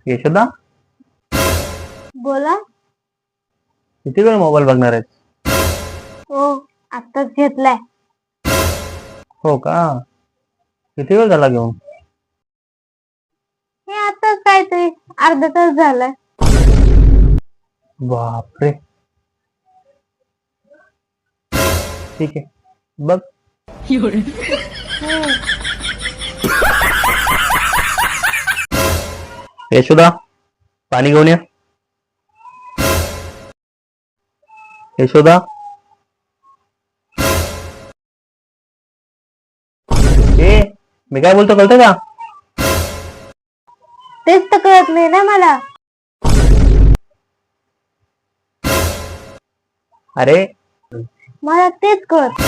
यशोदा, बोला. किती वेळ मोबाईल बघणार आहेस? हो, आत्ताच घेतलाय. हो का? किती वेळ झाला घेऊन? हे आताच काहीतरी अर्धा तास झालाय. बापरे. ठीक आहे, बघ. यशोदा, पाणी घेऊन ये. यशोदा, ए, मी काय बोलतो कळतं का? तेच तर कळत नाही ना मला. अरे मला तेच कळत.